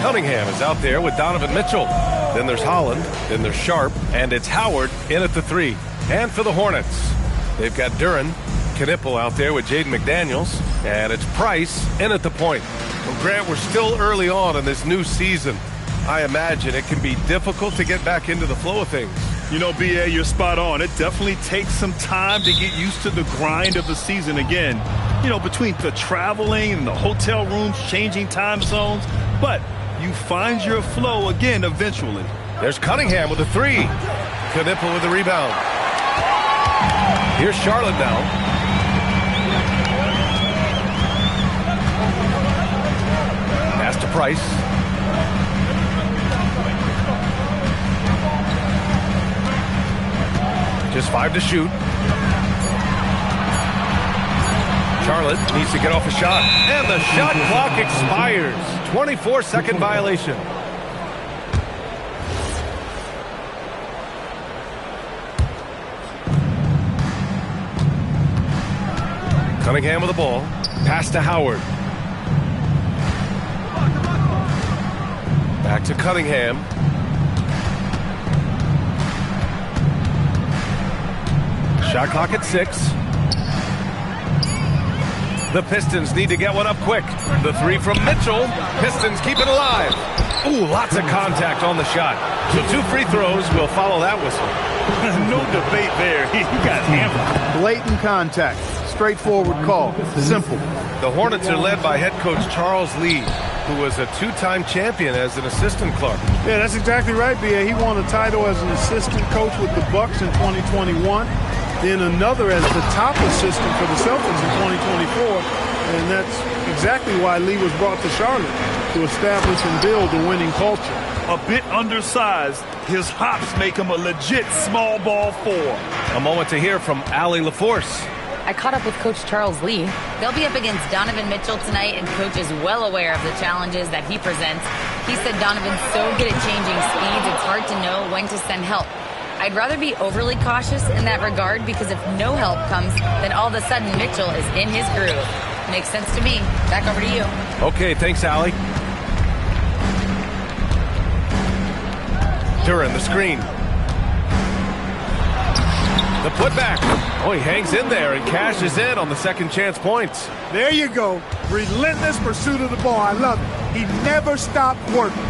Cunningham is out there with Donovan Mitchell. Then there's Holland, then there's Sharp, and it's Howard in at the 3. And for the Hornets, they've got Duren, Knipple out there with Jaden McDaniels, and it's Price in at the point. Well, Grant, we're still early on in this new season. I imagine it can be difficult to get back into the flow of things. You know, B.A., you're spot on. It definitely takes some time to get used to the grind of the season again. You know, between the traveling and the hotel rooms, changing time zones. But you find your flow again eventually. There's Cunningham with a 3. Knipple with the rebound. Here's Charlotte now. Pass to Price. Just 5 to shoot. Charlotte needs to get off a shot. And the shot clock expires. 24-second violation. Cunningham with the ball. Pass to Howard. Back to Cunningham. Shot clock at 6. The Pistons need to get one up quick. The 3 from Mitchell. Pistons keep it alive. Ooh, lots of contact on the shot. So 2 free throws will follow that whistle. No debate there. He got hammered. Blatant contact. Straightforward call. Simple. The Hornets are led by head coach Charles Lee, who was a 2-time champion as an assistant clerk. Yeah, that's exactly right, B.A. He won a title as an assistant coach with the Bucks in 2021. Then another as the top assistant for the Celtics in 2024. And that's exactly why Lee was brought to Charlotte, to establish and build a winning culture. A bit undersized, his hops make him a legit small ball 4. A moment to hear from Allie LaForce. I caught up with Coach Charles Lee. They'll be up against Donovan Mitchell tonight, and Coach is well aware of the challenges that he presents. He said Donovan's so good at changing speeds, it's hard to know when to send help. I'd rather be overly cautious in that regard, because if no help comes, then all of a sudden Mitchell is in his groove. Makes sense to me. Back over to you. Okay, thanks, Allie. Duren, the screen. The putback. Oh, he hangs in there and cashes in on the second chance points. There you go. Relentless pursuit of the ball. I love it. He never stopped working.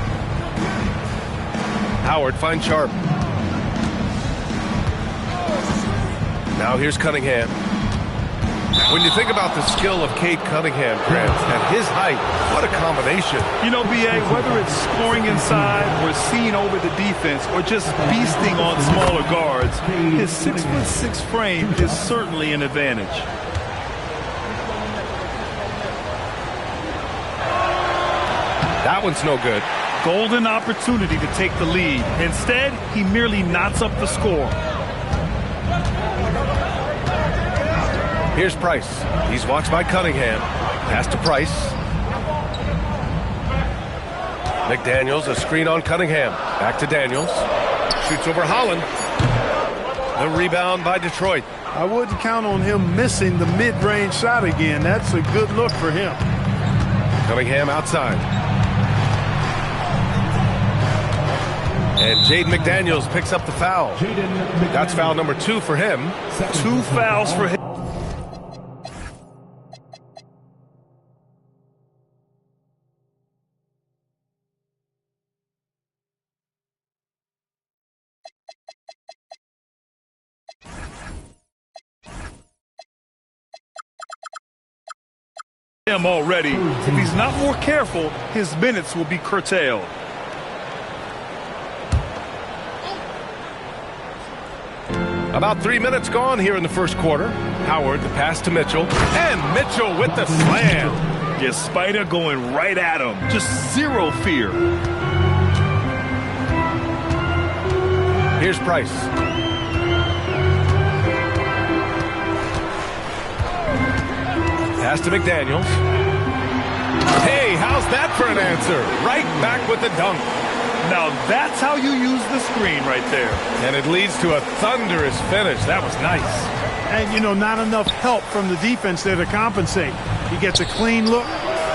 Howard finds Sharp. Now here's Cunningham. When you think about the skill of Cade Cunningham, Grant, at his height, what a combination. You know, B.A., whether it's scoring inside or seeing over the defense or just beasting on smaller guards, his 6'6" frame is certainly an advantage. That one's no good. Golden opportunity to take the lead. Instead, he merely knots up the score. Here's Price. He's watched by Cunningham. Pass to Price. McDaniels, a screen on Cunningham. Back to Daniels. Shoots over Holland. The rebound by Detroit. I wouldn't count on him missing the mid-range shot again. That's a good look for him. Cunningham outside. And Jaden McDaniels picks up the foul. That's foul number 2 for him. 2 fouls for him. Already. If he's not more careful, his minutes will be curtailed. About 3 minutes gone here in the first quarter. Howard, the pass to Mitchell. And Mitchell with the slam. Yeah, Spider going right at him. Just zero fear. Here's Price. Pass to McDaniels. Hey, how's that for an answer? Right back with the dunk. Now that's how you use the screen right there. And it leads to a thunderous finish. That was nice. And, you know, not enough help from the defense there to compensate. He gets a clean look,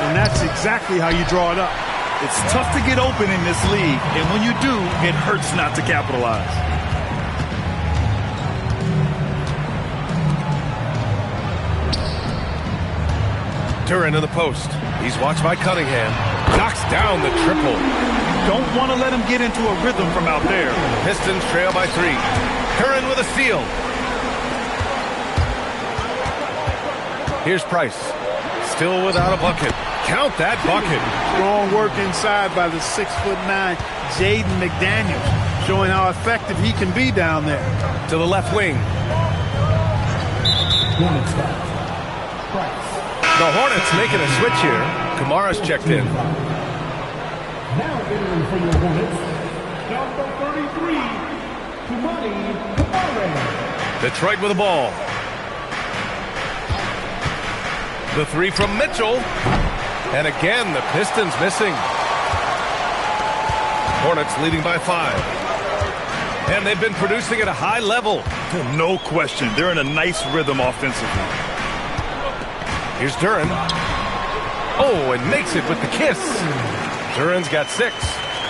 and that's exactly how you draw it up. It's tough to get open in this league, and when you do, it hurts not to capitalize. Duren in the post. He's watched by Cunningham. Knocks down the triple. Don't want to let him get into a rhythm from out there. Pistons trail by 3. Duren with a steal. Here's Price. Still without a bucket. Count that bucket. Strong work inside by the 6'9" Jaden McDaniels, showing how effective he can be down there. To the left wing. The Hornets making a switch here. Kamara's checked in. Now entering for your Hornets, number 33, Kamara. Detroit with the ball. The 3 from Mitchell. And again, the Pistons missing. Hornets leading by 5. And they've been producing at a high level. No question. They're in a nice rhythm offensively. Here's Duren. Oh, and makes it with the kiss. Duren's got 6.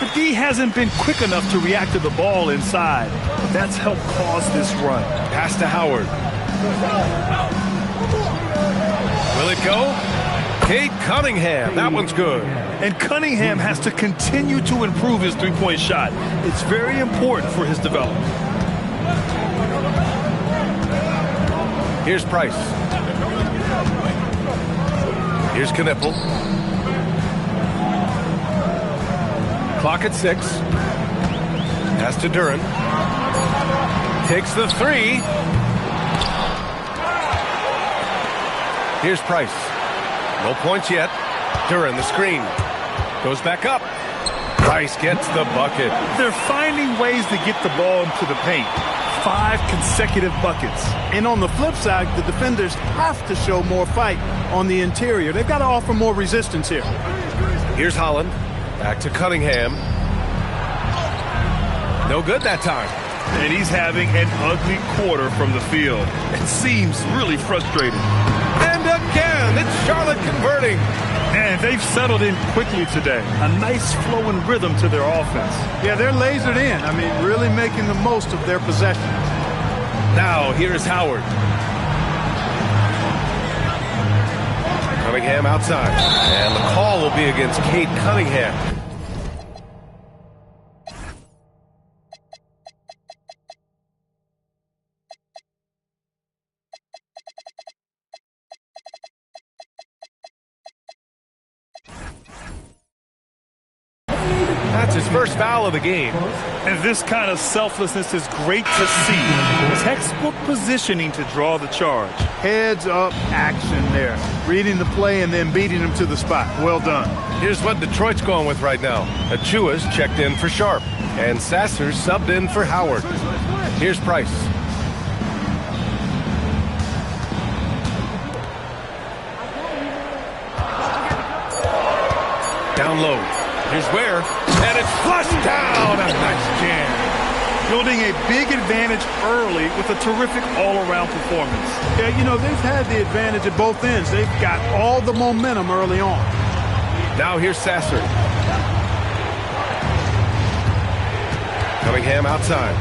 The D hasn't been quick enough to react to the ball inside. That's helped cause this run. Pass to Howard. Will it go? Cade Cunningham. That one's good. And Cunningham has to continue to improve his three-point shot. It's very important for his development. Here's Price. Here's Knipple. Clock at 6. Pass to Duren. Takes the 3. Here's Price. No points yet. Duren, the screen. Goes back up. Price gets the bucket. They're finding ways to get the ball into the paint. 5 consecutive buckets. And on the flip side, the defenders have to show more fight on the interior. They've got to offer more resistance here. Here's Holland. Back to Cunningham. No good that time. And he's having an ugly quarter from the field. It seems really frustrating. And again, it's Charlotte converting. And they've settled in quickly today. A nice flow and rhythm to their offense. Yeah, they're lasered in. I mean, really making the most of their possession. Now, here's Howard. Cunningham outside. And the call will be against Cade Cunningham. That's his first foul of the game. And this kind of selflessness is great to see. Textbook positioning to draw the charge. Heads up action there. Reading the play and then beating him to the spot. Well done. Here's what Detroit's going with right now. Achua's checked in for Sharp. And Sasser's subbed in for Howard. Here's Price. Down low. Here's Ware. And it's flushed down. A nice jam. Building a big advantage early with a terrific all-around performance. Yeah, you know, they've had the advantage at both ends. They've got all the momentum early on. Now here's Sasser. Cunningham outside.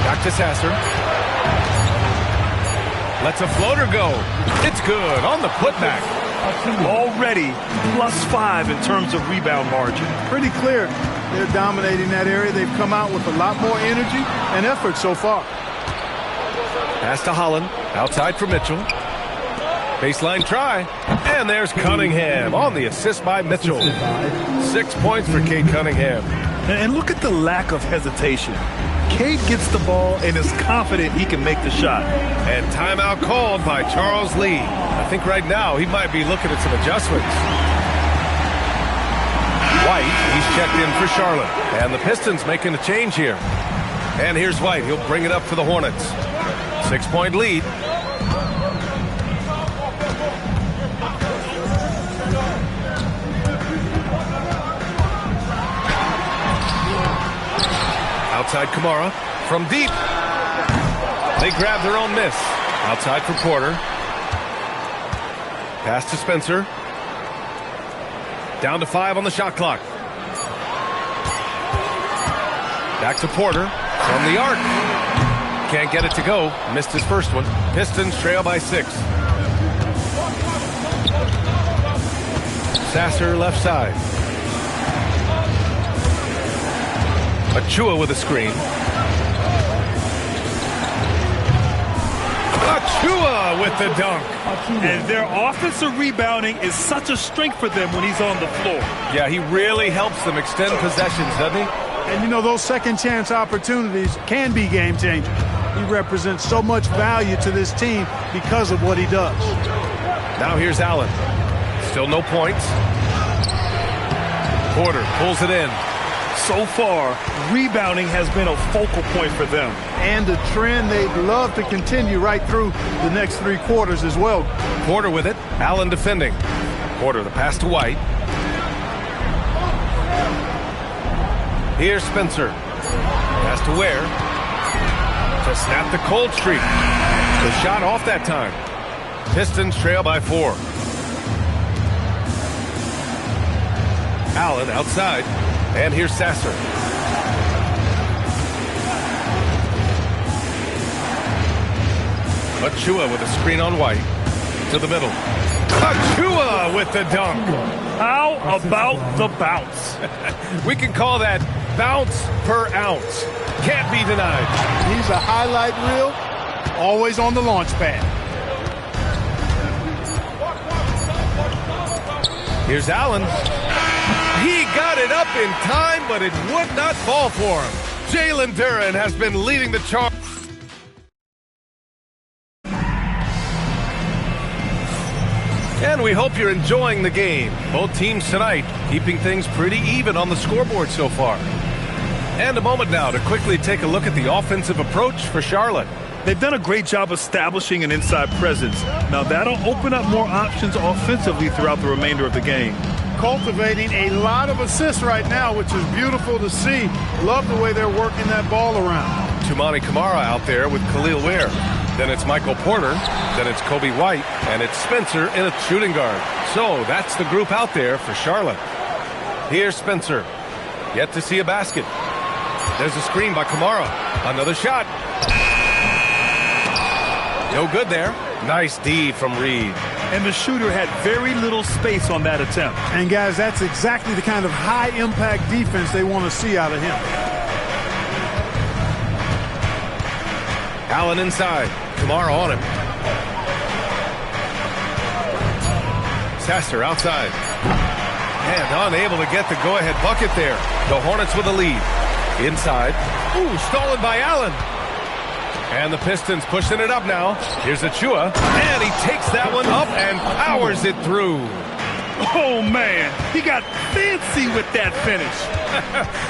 Back to Sasser. Lets a floater go. It's good on the putback. Already +5 in terms of rebound margin. Pretty clear. They're dominating that area. They've come out with a lot more energy and effort so far. Pass to Holland. Outside for Mitchell. Baseline try. And there's Cunningham on the assist by Mitchell. 6 points for Cade Cunningham. And look at the lack of hesitation. Cade gets the ball and is confident he can make the shot. And timeout called by Charles Lee. I think right now he might be looking at some adjustments. White, he's checked in for Charlotte. And the Pistons making a change here. And here's White. He'll bring it up for the Hornets. 6-point lead. Outside Kamara from deep. They grab their own miss. Outside for Porter. Pass to Spencer. Down to 5 on the shot clock. Back to Porter from the arc. Can't get it to go. Missed his first one. Pistons trail by 6. Sasser left side. Achua with a screen. Achua with the dunk. And their offensive rebounding is such a strength for them when he's on the floor. Yeah, he really helps them extend possessions, doesn't he? And you know, those second chance opportunities can be game changers. He represents so much value to this team because of what he does. Now here's Allen. Still no points. Porter pulls it in. So far, rebounding has been a focal point for them. And a trend they'd love to continue right through the next 3 quarters as well. Porter with it. Allen defending. Porter, the pass to White. Here's Spencer. Pass to Ware. To snap the cold streak. The shot off that time. Pistons trail by 4. Allen outside. And here's Sasser. Achua with a screen on White. To the middle. Achua with the dunk. How about the bounce? We can call that bounce per ounce. Can't be denied. He's a highlight reel, always on the launch pad. Here's Allen. He got it up in time, but it would not fall for him. Jalen Duren has been leading the charge. And we hope you're enjoying the game. Both teams tonight keeping things pretty even on the scoreboard so far. And a moment now to quickly take a look at the offensive approach for Charlotte. They've done a great job establishing an inside presence. Now that'll open up more options offensively throughout the remainder of the game. Cultivating a lot of assists right now, which is beautiful to see. Love the way they're working that ball around. Tumani Kamara out there with Khalil Ware. Then it's Michael Porter. Then it's Kobe White. And it's Spencer in a shooting guard. So that's the group out there for Charlotte. Here's Spencer. Yet to see a basket. There's a screen by Kamara. Another shot. No good there. Nice D from Reed. And the shooter had very little space on that attempt. And guys, that's exactly the kind of high-impact defense they want to see out of him. Allen inside. Kamara on him. Sasser outside. And unable to get the go-ahead bucket there. The Hornets with the lead. Inside. Ooh, stolen by Allen. And the Pistons pushing it up now. Here's Achua. And he takes that one up and powers it through. Oh, man. He got fancy with that finish.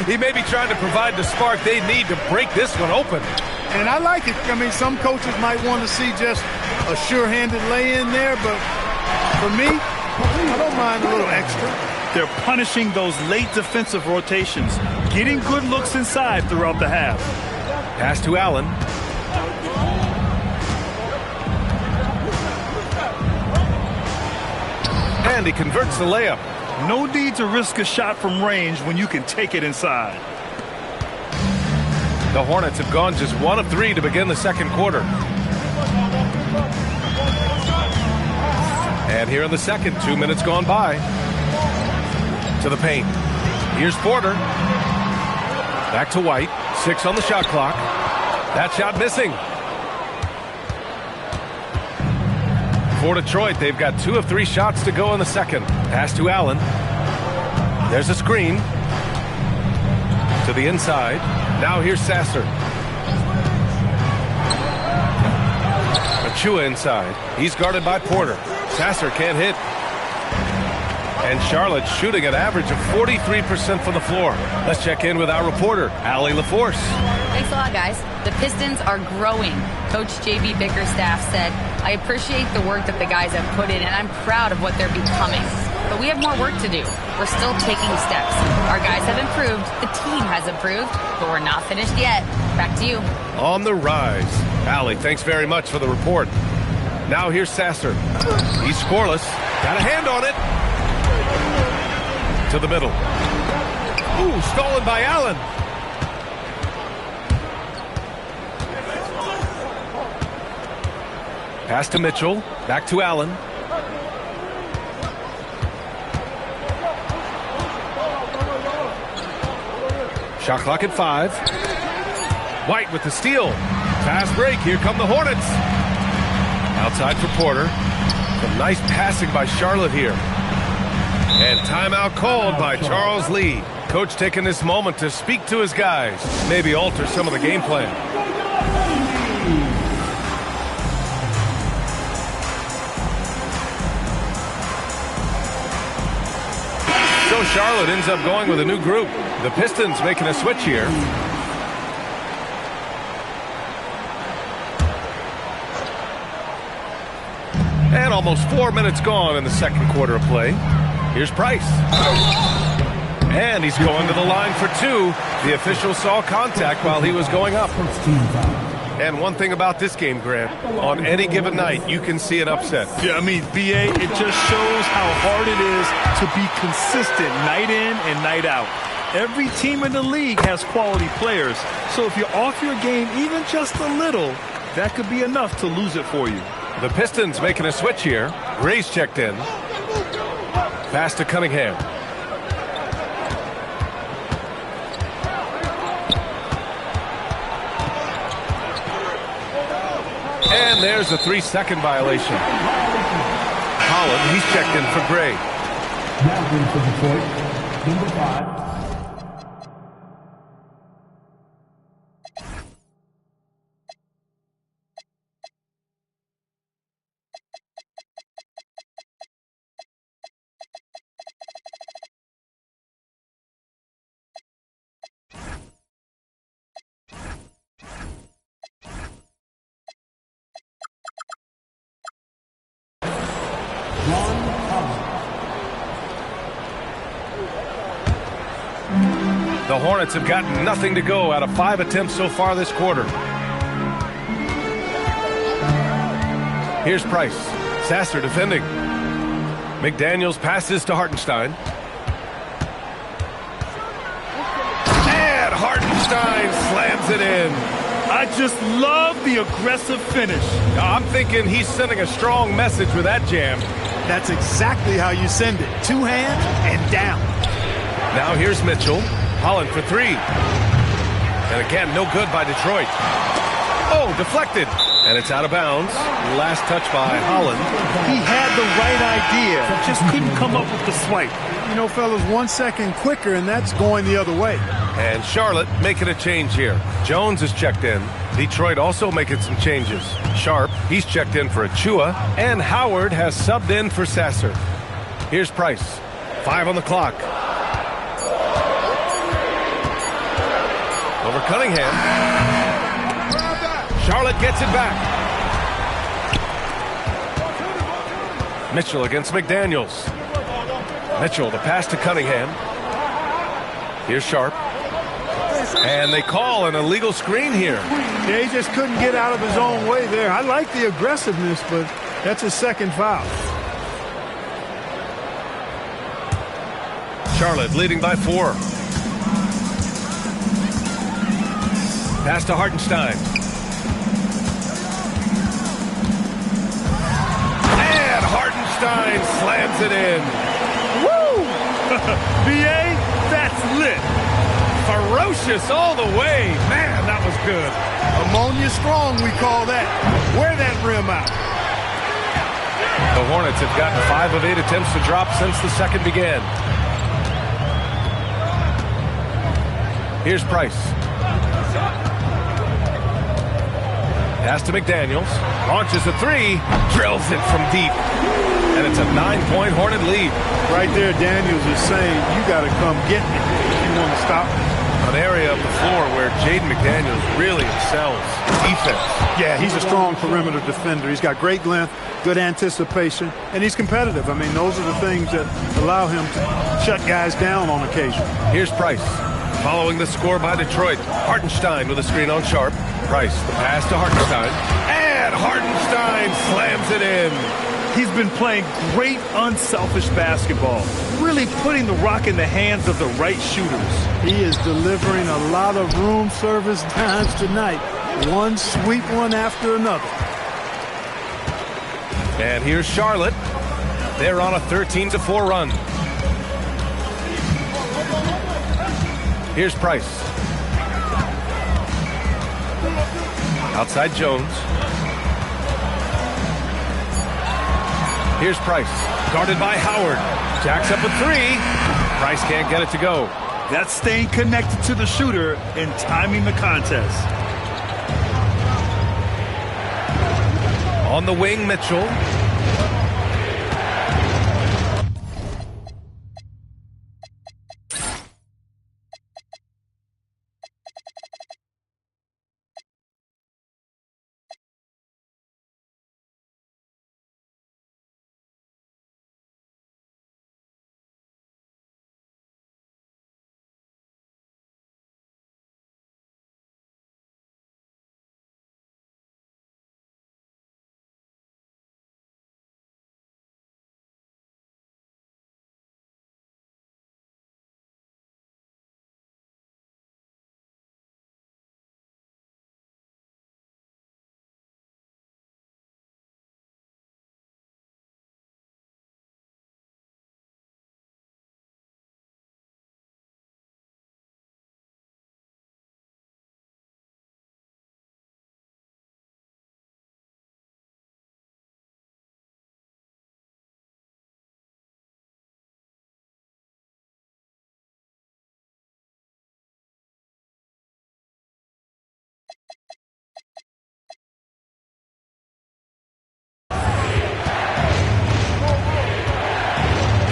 He may be trying to provide the spark they need to break this one open. And I like it. I mean, some coaches might want to see just a sure-handed lay-in there, but for me, I don't mind a little extra. They're punishing those late defensive rotations, getting good looks inside throughout the half. Pass to Allen. And he converts the layup. No need to risk a shot from range when you can take it inside. The Hornets have gone just 1 of 3 to begin the second quarter. And here in the second, 2 minutes gone by. To the paint. Here's Porter. Back to White. 6 on the shot clock. That shot missing. For Detroit, they've got 2 of 3 shots to go in the second. Pass to Allen. There's a screen. To the inside. Now here's Sasser. Achua inside. He's guarded by Porter. Sasser can't hit. And Charlotte shooting an average of 43% from the floor. Let's check in with our reporter, Allie LaForce. Thanks a lot, guys. The Pistons are growing. Coach J.B. Bickerstaff said, I appreciate the work that the guys have put in, and I'm proud of what they're becoming. But we have more work to do. We're still taking steps. Our guys have improved. The team has improved. But we're not finished yet. Back to you. On the rise. Allie, thanks very much for the report. Now here's Sasser. He's scoreless. Got a hand on it. To the middle. Ooh, stolen by Allen. Pass to Mitchell. Back to Allen. Shot clock at 5. White with the steal. Fast break. Here come the Hornets. Outside for Porter. Some nice passing by Charlotte here. And timeout called by Charles Lee. Coach taking this moment to speak to his guys. Maybe alter some of the game plan. So Charlotte ends up going with a new group. The Pistons making a switch here. And almost 4 minutes gone in the second quarter of play. Here's Price. And he's going to the line for 2. The official saw contact while he was going up. And one thing about this game, Grant, on any given night, you can see an upset. Yeah, I mean, BA, it just shows how hard it is to be consistent night in and night out. Every team in the league has quality players. So if you're off your game even just a little, that could be enough to lose it for you. The Pistons making a switch here. Gray's checked in. Pass to Cunningham. And there's a 3-second violation. Holland, he's checked in for Gray. Now in for Detroit, number 5. The Hornets have gotten nothing to go out of 5 attempts so far this quarter. Here's Price. Sasser defending. McDaniels passes to Hartenstein. And Hartenstein slams it in. I just love the aggressive finish. I'm thinking he's sending a strong message with that jam. That's exactly how you send it. 2 hands and down. Now here's Mitchell. Holland for 3. And again, no good by Detroit. Oh, deflected. And it's out of bounds. Last touch by Holland. He had the right idea, just couldn't come up with the swipe. You know, fellas, 1 second quicker, and that's going the other way. And Charlotte making a change here. Jones is checked in. Detroit also making some changes. Sharp, he's checked in for Achua. And Howard has subbed in for Sasser. Here's Price. 5 on the clock. Over Cunningham. Charlotte gets it back. Mitchell against McDaniels. Mitchell, the pass to Cunningham. Here's Sharp. And they call an illegal screen here. Yeah, he just couldn't get out of his own way there. I like the aggressiveness, but that's his second foul. Charlotte leading by 4. Pass to Hartenstein. And Hartenstein slams it in. Woo! BA, that's lit. Ferocious all the way. Man, that was good. Ammonia strong, we call that. Wear that rim out. The Hornets have gotten 5 of 8 attempts to drop since the second began. Here's Price. Pass to McDaniels. Launches a 3. Drills it from deep. And it's a 9-point Hornet lead. Right there, Daniels is saying, you got to come get me if you want to stop me. An area of the floor where Jaden McDaniels really excels. Defense. Yeah, he's a strong perimeter defender. He's got great length, good anticipation, and he's competitive. I mean, those are the things that allow him to shut guys down on occasion. Here's Price. Following the score by Detroit. Hartenstein with a screen on Sharp. Price, the pass to Hartenstein. And Hartenstein slams it in. He's been playing great unselfish basketball, really putting the rock in the hands of the right shooters. He is delivering a lot of room service dimes tonight. One sweet one after another. And here's Charlotte. They're on a 13-4 run. Here's Price. Outside Jones. Here's Price. Guarded by Howard. Jacks up a three. Price can't get it to go. That's staying connected to the shooter and timing the contest. On the wing, Mitchell.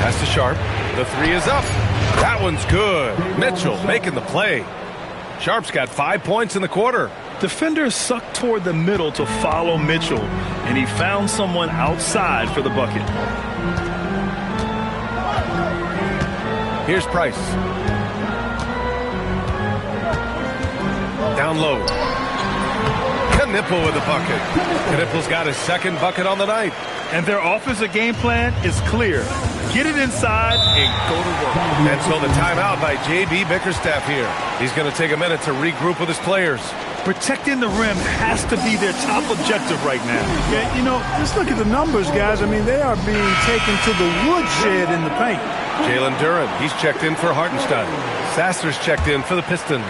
Pass to Sharp. The three is up. That one's good. Mitchell making the play. Sharp's got 5 points in the quarter. Defenders sucked toward the middle to follow Mitchell, and he found someone outside for the bucket. Here's Price. Down low. Knipple with the bucket. Knipple's got his second bucket on the night. And their offensive game plan is clear. Get it inside and go to work. And so the timeout by J.B. Bickerstaff here. He's going to take a minute to regroup with his players. Protecting the rim has to be their top objective right now. Yeah, you know, just look at the numbers, guys. I mean, they are being taken to the woodshed in the paint. Jalen Duren, he's checked in for Hartenstein. Sasser's checked in for the Pistons.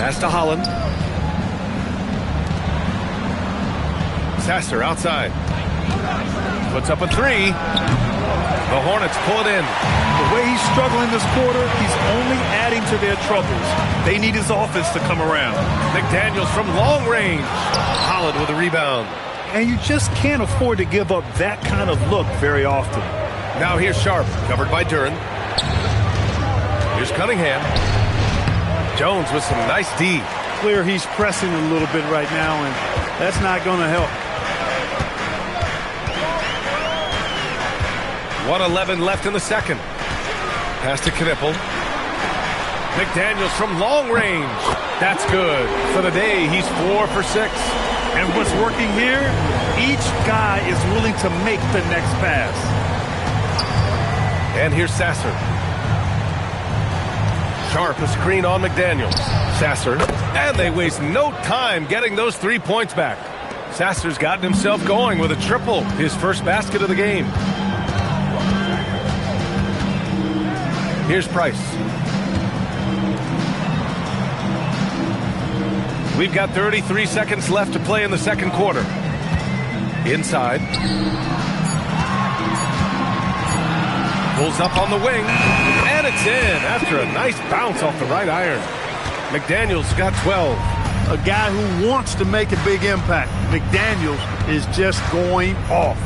Pass to Holland. Sasser outside. Puts up a three. The Hornets pull it in. The way he's struggling this quarter, he's only adding to their troubles. They need his offense to come around. McDaniels from long range. Holland with a rebound. And you just can't afford to give up that kind of look very often. Now here's Sharp, covered by Duren. Here's Cunningham. Jones with some nice D. Clear he's pressing a little bit right now, and that's not going to help. 1:11 left in the second. Pass to Knipple. McDaniels from long range. That's good. For the day, he's 4 for 6. And what's working here, each guy is willing to make the next pass. And here's Sasser. Sharp, a screen on McDaniels. Sasser, and they waste no time getting those 3 points back. Sasser's gotten himself going with a triple, his first basket of the game. Here's Price. We've got 33 seconds left to play in the second quarter. Inside. Pulls up on the wing. And it's in after a nice bounce off the right iron. McDaniels got 12. A guy who wants to make a big impact. McDaniels is just going off.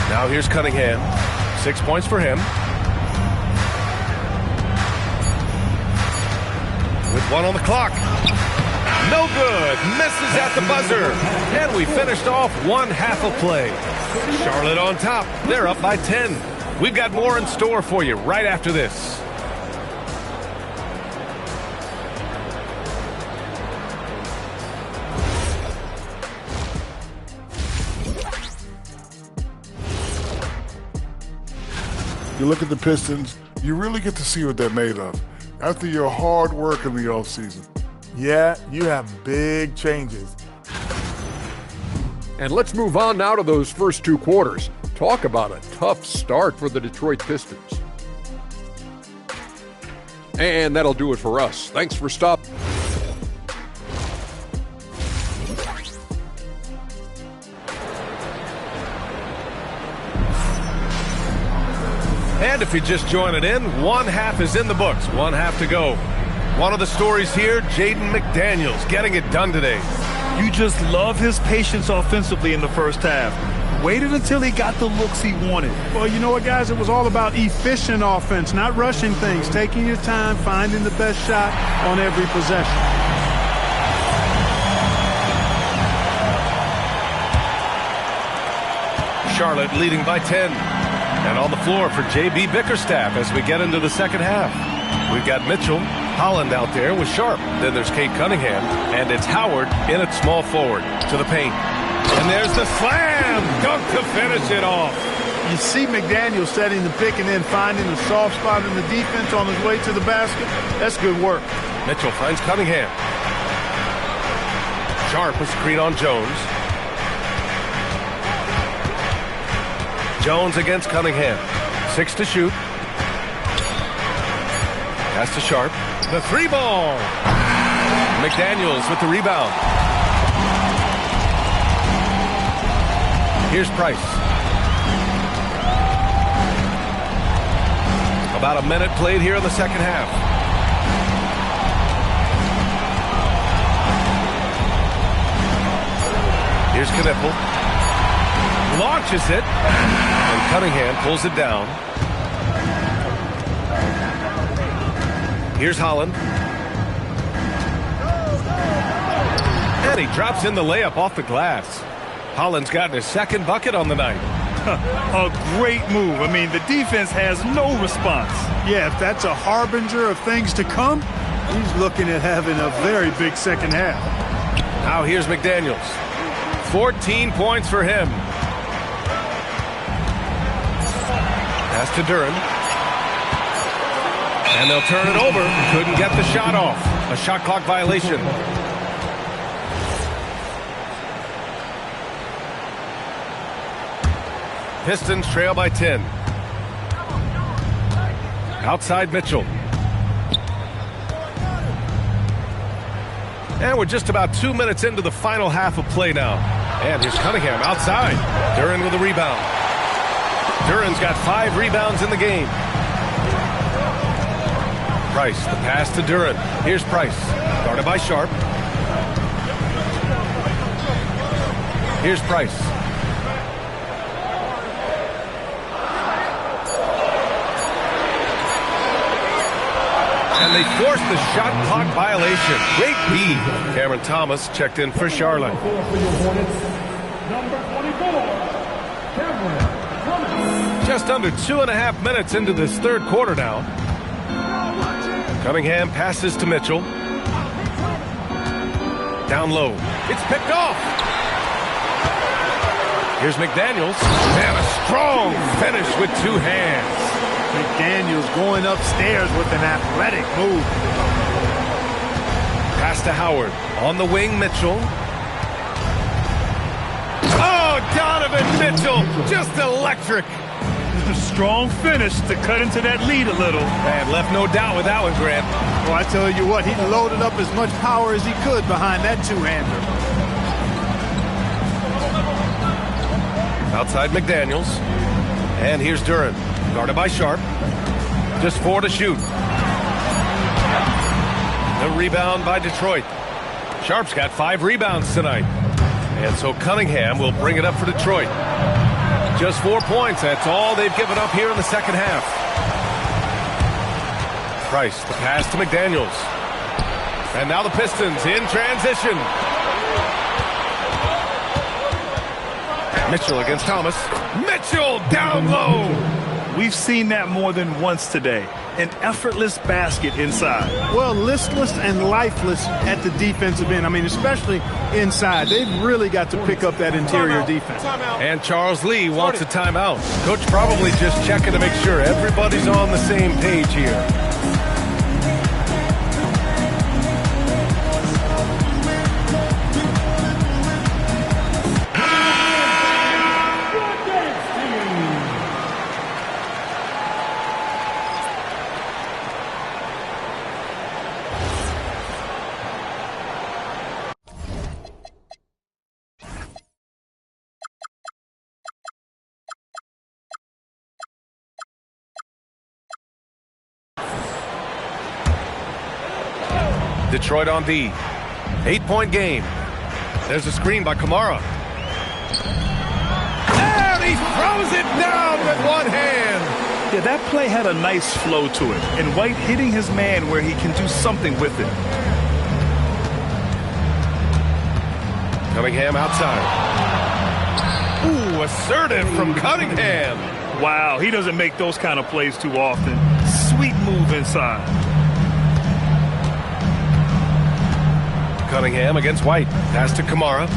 Now here's Cunningham. 6 points for him. With 1 on the clock. No good. Misses at the buzzer. And we finished off one half of play. Charlotte on top. They're up by 10. We've got more in store for you right after this. you look at the Pistons, you really get to see what they're made of after your hard work in the offseason. Yeah, you have big changes. And let's move on now to those first two quarters. Talk about a tough start for the Detroit Pistons. And that'll do it for us. Thanks for stopping. And if you're just joining in, one half is in the books, one half to go. One of the stories here, Jaden McDaniels getting it done today. You just love his patience offensively in the first half. Waited until he got the looks he wanted. Well, you know what, guys? It was all about efficient offense, not rushing things, taking your time, finding the best shot on every possession. Charlotte leading by 10. And on the floor for J.B. Bickerstaff as we get into the second half. We've got Mitchell, Holland out there with Sharp. Then there's Kate Cunningham, and it's Howard in at small forward to the paint. And there's the slam dunk to finish it off. You see McDaniel setting the pick and then finding the soft spot in the defense on his way to the basket. That's good work. Mitchell finds Cunningham. Sharp with screen on Jones. Jones against Cunningham. 6 to shoot. Pass to Sharp. The three ball. McDaniels with the rebound. Here's Price. About a minute played here in the second half. Here's Knipple. Launches it. And Cunningham pulls it down. Here's Holland. And he drops in the layup off the glass. Holland's gotten his second bucket on the night. A great move. I mean, the defense has no response. Yeah, if that's a harbinger of things to come, he's looking at having a very big second half. Now here's McDaniels. 14 points for him. Pass to Duren. And they'll turn it over. Couldn't get the shot off. A shot clock violation. Pistons trail by 10. Outside Mitchell. And we're just about 2 minutes into the final half of play now. And here's Cunningham outside. Duren with a rebound. Duren's got 5 rebounds in the game. Price, the pass to Duren. Here's Price, guarded by Sharp. Here's Price. And they forced the shot clock violation. Great beat. Cameron Thomas checked in for Charlotte. Just under 2.5 minutes into this third quarter now. Cunningham passes to Mitchell. Down low. It's picked off. Here's McDaniels. And a strong finish with 2 hands. McDaniels going upstairs with an athletic move. Pass to Howard. On the wing, Mitchell. Oh, Donovan Mitchell. Just electric. Strong finish to cut into that lead a little. And left no doubt with that one, Grant. Well, I tell you what, he loaded up as much power as he could behind that two-hander. Outside McDaniels. And here's Duren. Guarded by Sharp. Just 4 to shoot. The rebound by Detroit. Sharp's got 5 rebounds tonight. And so Cunningham will bring it up for Detroit. Just 4 points. That's all they've given up here in the second half. Price, the pass to McDaniels. And now the Pistons in transition. Mitchell against Thomas. Mitchell down low. We've seen that more than once today. an effortless basket inside. Well, listless and lifeless at the defensive end. I mean, especially inside. They've really got to pick up that interior defense. And Charles Lee wants a timeout. Coach probably just checking to make sure everybody's on the same page here. Detroit on D. 8-point game. There's a screen by Kamara. And he throws it down with one hand. Yeah, that play had a nice flow to it. And White hitting his man where he can do something with it. Cunningham outside. Ooh, assertive from Cunningham. Wow, he doesn't make those kind of plays too often. Sweet move inside. Cunningham against White. Pass to Kamara.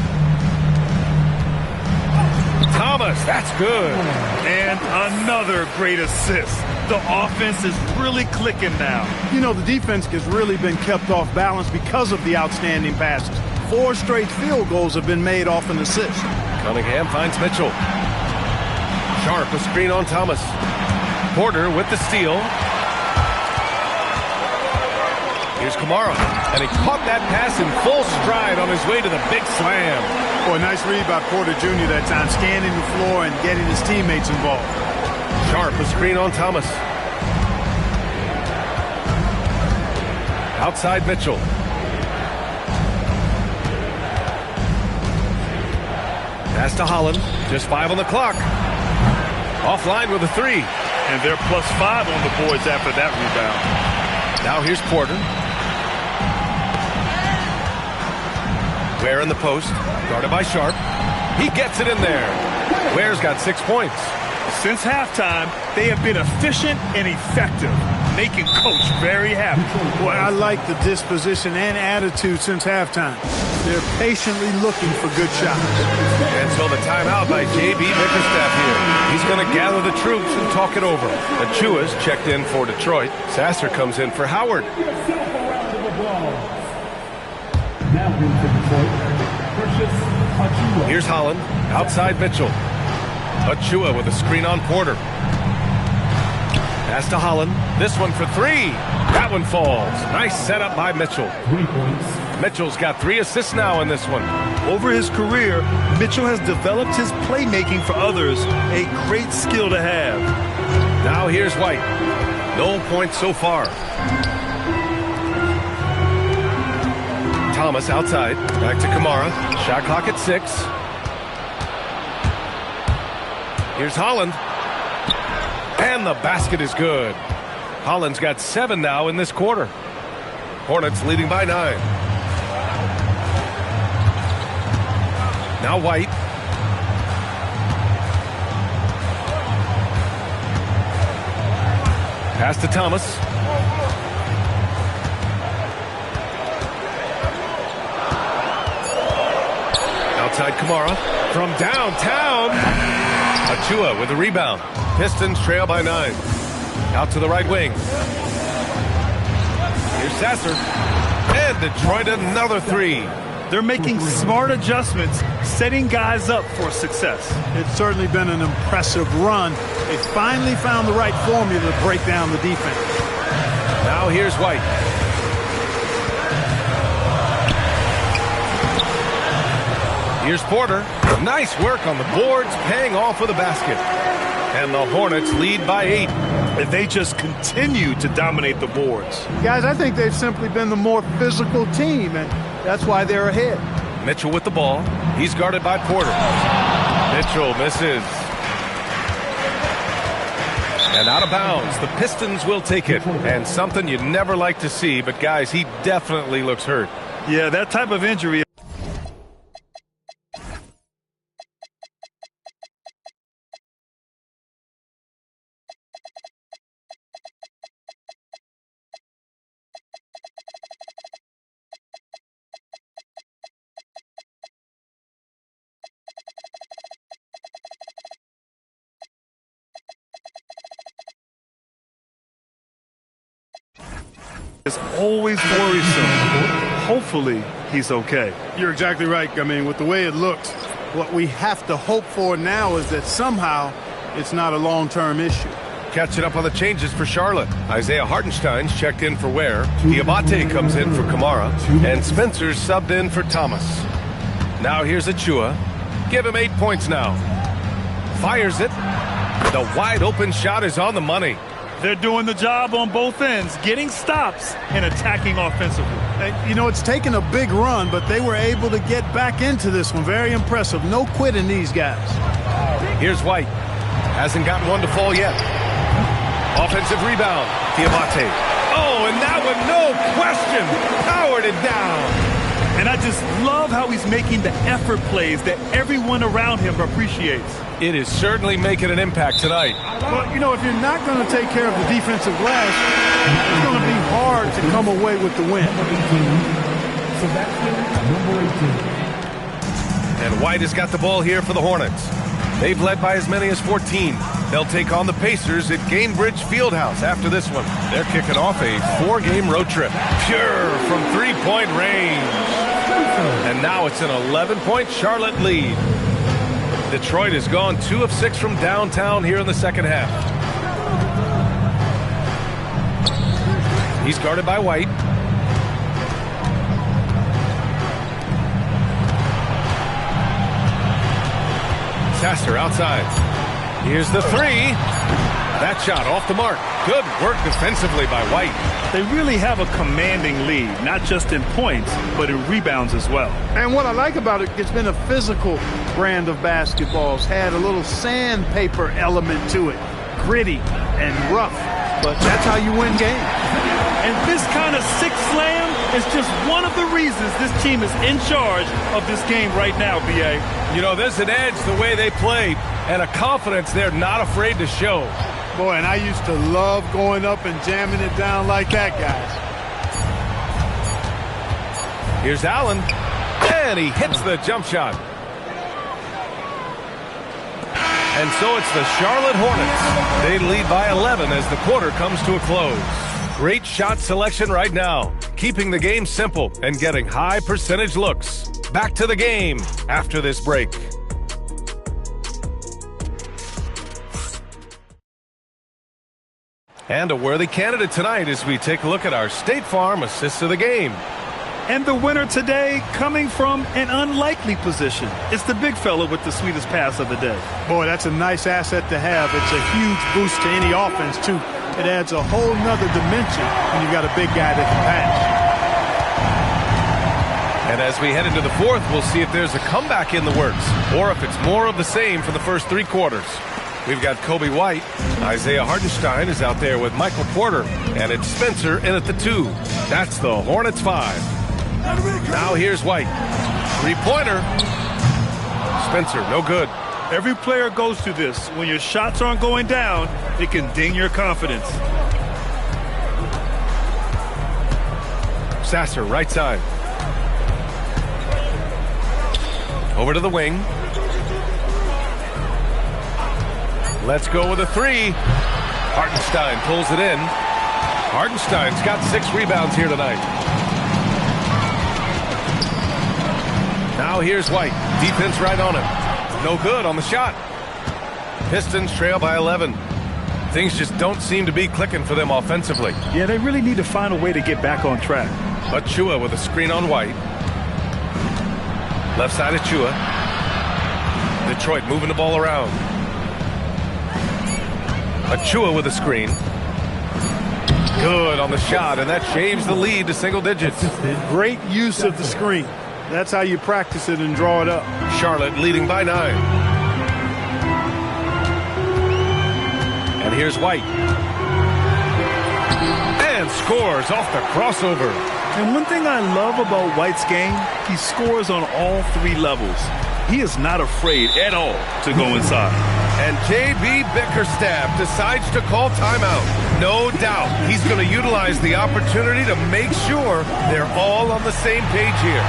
Thomas, that's good. And another great assist. The offense is really clicking now. You know, the defense has really been kept off balance because of the outstanding passes. 4 straight field goals have been made off an assist. Cunningham finds Mitchell. Sharp, a screen on Thomas. Porter with the steal. Here's Kamara, and he caught that pass in full stride on his way to the big slam. Boy, nice read by Porter Jr. that time, scanning the floor and getting his teammates involved. Sharp, a screen on Thomas. Outside Mitchell. Pass to Holland, just 5 on the clock. Offline with a 3. And they're +5 on the boards after that rebound. Now here's Porter. Ware in the post, guarded by Sharp. He gets it in there. Ware's got 6 points. Since halftime, they have been efficient and effective, making Coach very happy. Boy, I like the disposition and attitude since halftime. They're patiently looking for good shots. And so the timeout by J.B. Bickerstaff here. He's going to gather the troops and talk it over. Achua's checked in for Detroit. Sasser comes in for Howard. Here's Holland, outside Mitchell. Achua with a screen on Porter. Pass to Holland. This one for 3. That one falls. Nice setup by Mitchell. 3 points. Mitchell's got 3 assists now in this one. Over his career, Mitchell has developed his playmaking for others, a great skill to have. Now here's White. No points so far. Thomas outside. Back to Kamara. Shot clock at 6. Here's Holland. And the basket is good. Holland's got 7 now in this quarter. Hornets leading by 9. Now White. Pass to Thomas. Outside Kamara. From downtown. Achua with a rebound. Pistons trail by 9. Out to the right wing. Here's Sasser. And Detroit another 3. They're making smart adjustments, setting guys up for success. It's certainly been an impressive run. They finally found the right formula to break down the defense. Now here's White. Here's Porter. Nice work on the boards, paying off with a basket. And the Hornets lead by 8. And they just continue to dominate the boards. Guys, I think they've simply been the more physical team, and that's why they're ahead. Mitchell with the ball. He's guarded by Porter. Mitchell misses. And out of bounds. The Pistons will take it. And something you never like to see, but guys, he definitely looks hurt. Yeah, that type of injury always worrisome. Hopefully, he's okay. You're exactly right. I mean, with the way it looks, what we have to hope for now is that somehow it's not a long-term issue. Catching up on the changes for Charlotte. Isaiah Hartenstein's checked in for Ware. Diabate comes in for Kamara. And Spencer's subbed in for Thomas. Now here's Achua. Give him 8 points now. Fires it. The wide open shot is on the money. They're doing the job on both ends, getting stops and attacking offensively. And, you know, it's taken a big run, but they were able to get back into this one. Very impressive. No quitting these guys. Here's White. Hasn't gotten one to fall yet. Offensive rebound. Diabate. Oh, and that one, no question, powered it down. And I just love how he's making the effort plays that everyone around him appreciates. It is certainly making an impact tonight. Well, you know, if you're not going to take care of the defensive glass, it's going to be hard to come away with the win. And White has got the ball here for the Hornets. They've led by as many as 14. They'll take on the Pacers at Gainbridge Fieldhouse after this one. They're kicking off a 4-game road trip. Pure from three-point range. And now it's an 11-point Charlotte lead. Detroit has gone 2 of 6 from downtown here in the second half. He's guarded by White. Sasser outside. Here's the three. That shot off the mark. Good work defensively by White. They really have a commanding lead, not just in points, but in rebounds as well. And what I like about it, it's been a physical brand of basketball. It's had a little sandpaper element to it. Gritty and rough, but that's how you win games. And this kind of six slam is just one of the reasons this team is in charge of this game right now, B.A. You know, there's an edge the way they play and a confidence they're not afraid to show. Boy, and I used to love going up and jamming it down like that, guys. Here's Allen, and he hits the jump shot. And so it's the Charlotte Hornets. They lead by 11 as the quarter comes to a close. Great shot selection right now, keeping the game simple and getting high percentage looks. Back to the game after this break. And a worthy candidate tonight as we take a look at our State Farm assists of the game. And the winner today coming from an unlikely position. It's the big fella with the sweetest pass of the day. Boy, that's a nice asset to have. It's a huge boost to any offense, too. It adds a whole nother dimension when you've got a big guy that can pass. And as we head into the fourth, we'll see if there's a comeback in the works or if it's more of the same for the first three quarters. We've got Kobe White. Isaiah Hartenstein is out there with Michael Porter. And it's Spencer in at the 2. That's the Hornets 5. Now here's White. Three-pointer. Spencer, no good. Every player goes through this. When your shots aren't going down, it can ding your confidence. Sasser, right side. Over to the wing. Let's go with a three. Hartenstein pulls it in. Hartenstein's got 6 rebounds here tonight. Now here's White. Defense right on him. No good on the shot. Pistons trail by 11. Things just don't seem to be clicking for them offensively. Yeah, they really need to find a way to get back on track. Achua with a screen on White. Left side Achua. Detroit moving the ball around. Achua with a screen. Good on the shot, and that shaves the lead to single digits. Great use of the screen. That's how you practice it and draw it up. Charlotte leading by 9. And here's White. And scores off the crossover. And one thing I love about White's game, he scores on all 3 levels. He is not afraid at all to go inside. And J.B. Bickerstaff decides to call timeout. No doubt he's going to utilize the opportunity to make sure they're all on the same page here.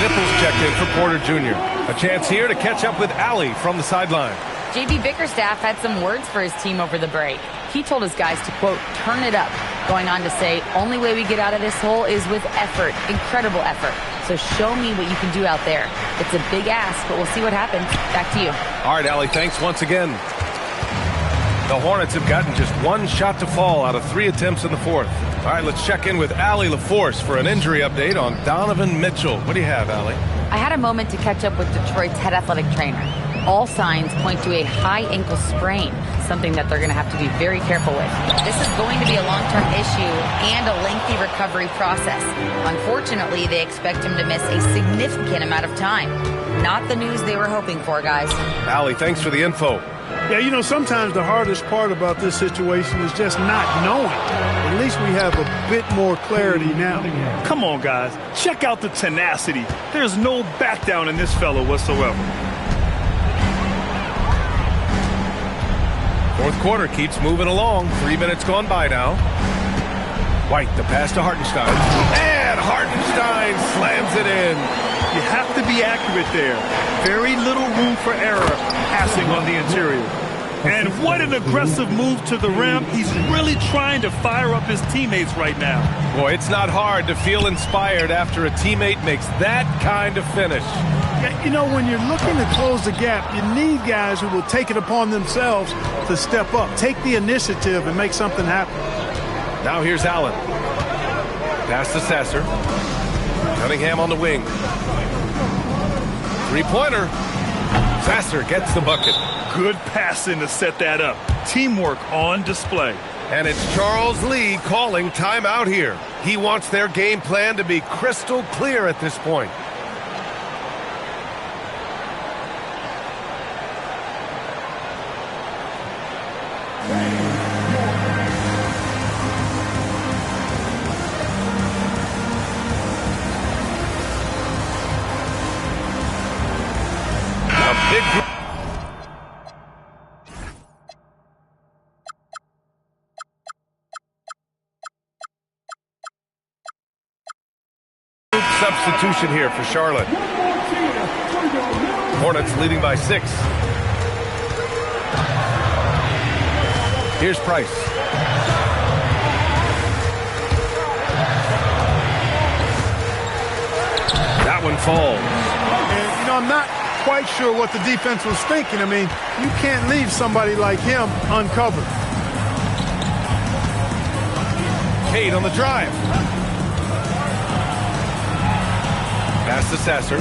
Knipples checked in for Porter Jr. A chance here to catch up with Allie from the sideline. J.B. Bickerstaff had some words for his team over the break. He told his guys to, quote, turn it up, going on to say, only way we get out of this hole is with effort, incredible effort. So show me what you can do out there. It's a big ask, but we'll see what happens. Back to you. All right, Allie, thanks once again. The Hornets have gotten just one shot to fall out of 3 attempts in the fourth. All right, let's check in with Allie LaForce for an injury update on Donovan Mitchell. What do you have, Allie? I had a moment to catch up with Detroit's head athletic trainer. All signs point to a high ankle sprain, something that they're going to have to be very careful with. This is going to be a long-term issue and a lengthy recovery process. Unfortunately, they expect him to miss a significant amount of time. Not the news they were hoping for, guys. Allie, thanks for the info. Yeah, you know, sometimes the hardest part about this situation is just not knowing. At least we have a bit more clarity now. Come on, guys. Check out the tenacity. There's no back down in this fellow whatsoever. Fourth quarter keeps moving along. 3 minutes gone by now. White, the pass to Hartenstein. And Hartenstein slams it in. You have to be accurate there. Very little room for error passing on the interior. And what an aggressive move to the rim. He's really trying to fire up his teammates right now. Boy, it's not hard to feel inspired after a teammate makes that kind of finish. Yeah, you know, when you're looking to close the gap, you need guys who will take it upon themselves to step up, take the initiative, and make something happen. Now here's Allen. Pass to Sasser. Cunningham on the wing. Three-pointer. Sasser gets the bucket. Good passing to set that up. Teamwork on display. And it's Charles Lee calling timeout here. He wants their game plan to be crystal clear at this point. A big group. Substitution here for Charlotte. Hornets leading by 6. Here's Price. That one falls. And, you know, I'm not quite sure what the defense was thinking. I mean, you can't leave somebody like him uncovered. Cade on the drive. Pass to Sasser.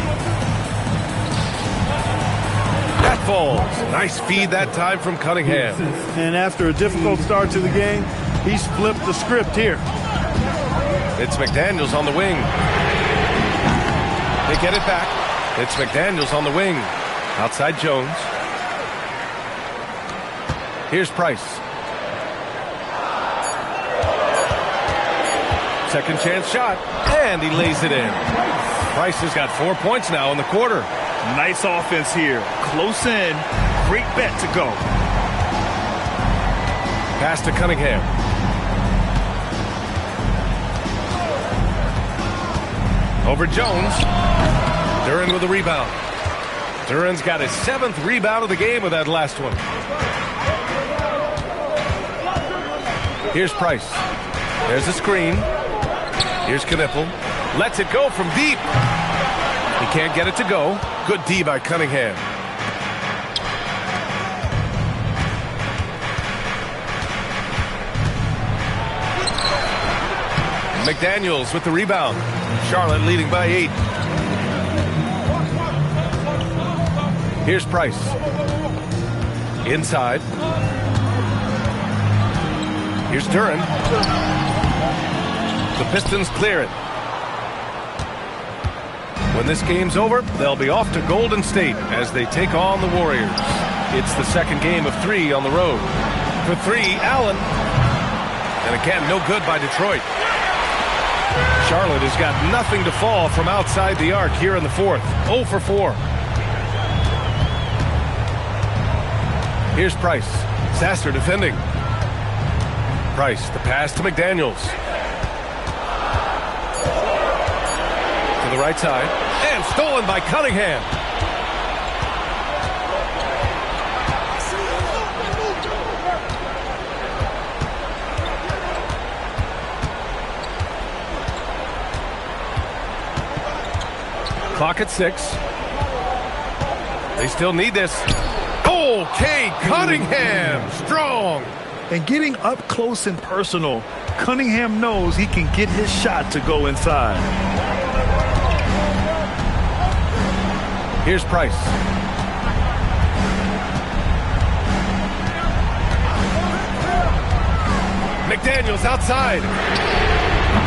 That falls. Nice feed that time from Cunningham. And after a difficult start to the game, he's flipped the script here. It's McDaniels on the wing. They get it back. It's McDaniels on the wing. Outside Jones. Here's Price. Second chance shot. And he lays it in. Price has got 4 points now in the quarter. Nice offense here. Close in. Great bet to go. Pass to Cunningham. Over Jones. Duren with a rebound. Duren's got his 7th rebound of the game with that last one. Here's Price. There's a screen. Here's Knipple. Lets it go from deep. He can't get it to go. Good D by Cunningham. McDaniels with the rebound. Charlotte leading by 8. Here's Price. Inside. Here's Duren. The Pistons clear it. When this game's over, they'll be off to Golden State as they take on the Warriors. It's the second game of 3 on the road. For 3, Allen. And again, no good by Detroit. Charlotte has got nothing to fall from outside the arc here in the fourth. 0 for 4. Here's Price. Sasser defending. Price, the pass to McDaniels. To the right side. And stolen by Cunningham. Clock at 6. They still need this. Oh, Cade Cunningham, strong. And getting up close and personal, Cunningham knows he can get his shot to go inside. Here's Price. McDaniels outside.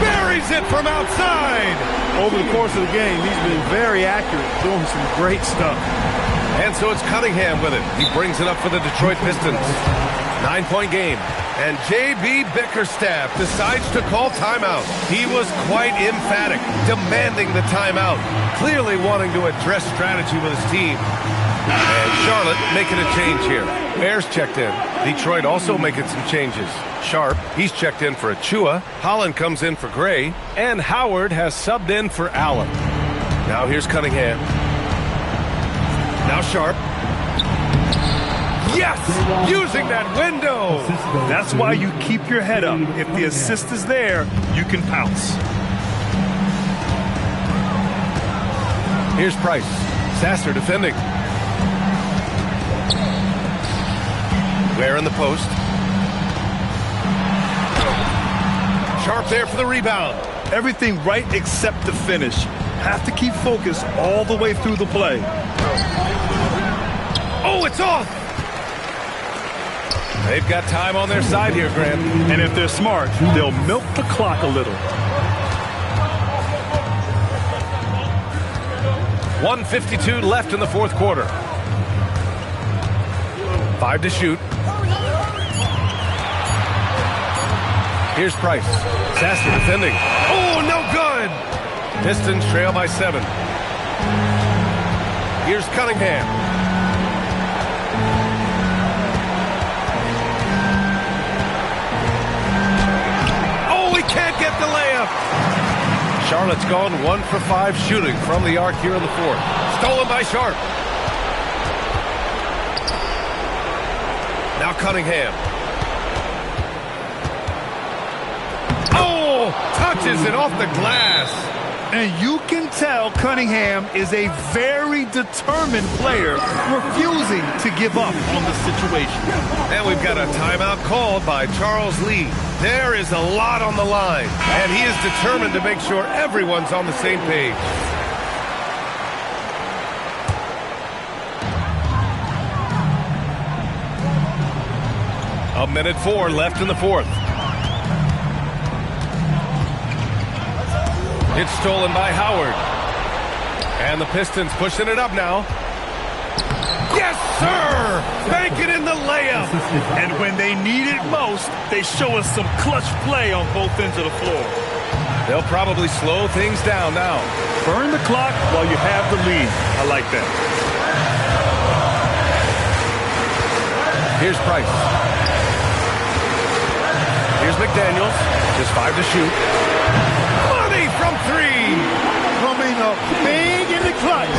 Buries it from outside. Over the course of the game, he's been very accurate, doing some great stuff. And so it's Cunningham with it. He brings it up for the Detroit Pistons. 9-point game. And J.B. Bickerstaff decides to call timeout. He was quite emphatic, demanding the timeout, clearly wanting to address strategy with his team. And Charlotte making a change here. Bears checked in. Detroit also making some changes. Sharp, he's checked in for Achua. Holland comes in for Gray. And Howard has subbed in for Allen. Now here's Cunningham. Now Sharp. Yes! Using that window! That's why you keep your head up. If the assist is there, you can pounce. Here's Price. Sasser defending. Ware in the post. Sharp there for the rebound. Everything right except the finish. Have to keep focused all the way through the play. Oh, it's off! They've got time on their side here, Grant. And if they're smart, they'll milk the clock a little. 1:52 left in the fourth quarter. 5 to shoot. Here's Price. Sasser defending. Oh, no good! Pistons trail by 7. Here's Cunningham. Can't get the layup. Charlotte's gone 1 for 5 shooting from the arc here in the fourth. Stolen by Sharp. Now Cunningham. Oh, touches it off the glass. And you can tell Cunningham is a very determined player, refusing to give up on the situation. And we've got a timeout called by Charles Lee. There is a lot on the line, and he is determined to make sure everyone's on the same page. A minute 4 left in the fourth. It's stolen by Howard. And the Pistons pushing it up now. Yes, sir! Bank it in the layup. And when they need it most, they show us some clutch play on both ends of the floor. They'll probably slow things down now. Burn the clock while you have the lead. I like that. Here's Price. Here's McDaniels. Just 5 to shoot. Money from 3. Coming up big in the clutch.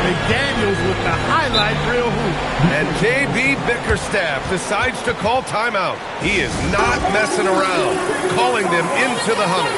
McDaniels with the highlight reel hoop. And J.B. Bickerstaff decides to call timeout. He is not messing around, calling them into the huddle.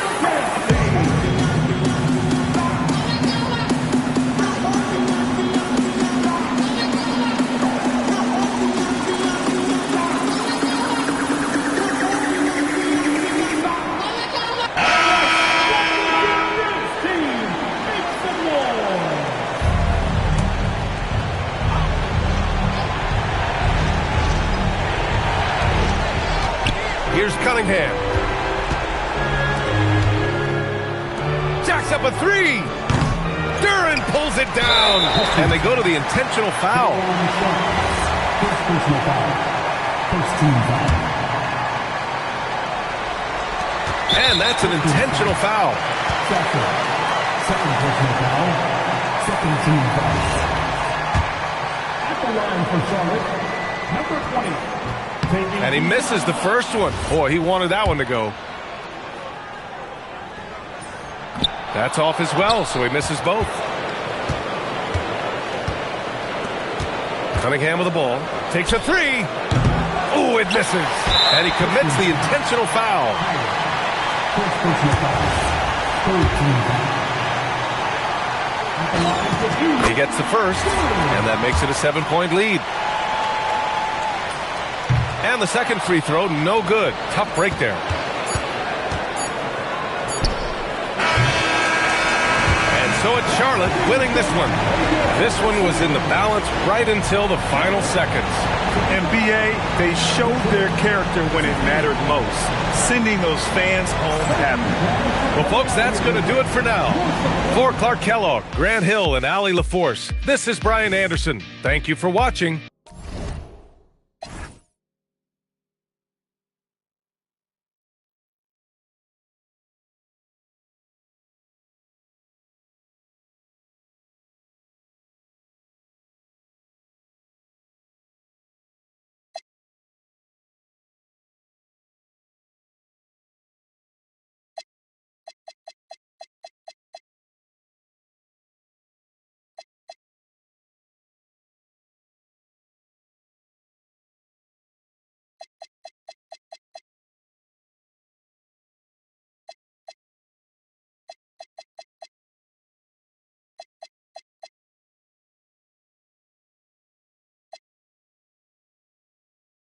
Here's Cunningham. Jacks up a 3. Duren pulls it down. And they go to the intentional foul. First personal foul. First team foul. And that's an intentional foul. Second personal foul. Second team foul. At the line for Charlotte, number 20. And he misses the first one. Boy, he wanted that one to go. That's off as well, so he misses both. Cunningham with the ball. Takes a 3. Ooh, it misses. And he commits the intentional foul. First personal foul. Third team foul. He gets the first, and that makes it a 7-point lead. And the second free throw, no good. Tough break there. And so it's Charlotte winning this one. This one was in the balance right until the final seconds. And B.A., they showed their character when it mattered most, sending those fans home happy. Well, folks, that's going to do it for now. For Clark Kellogg, Grant Hill, and Allie LaForce, this is Brian Anderson. Thank you for watching.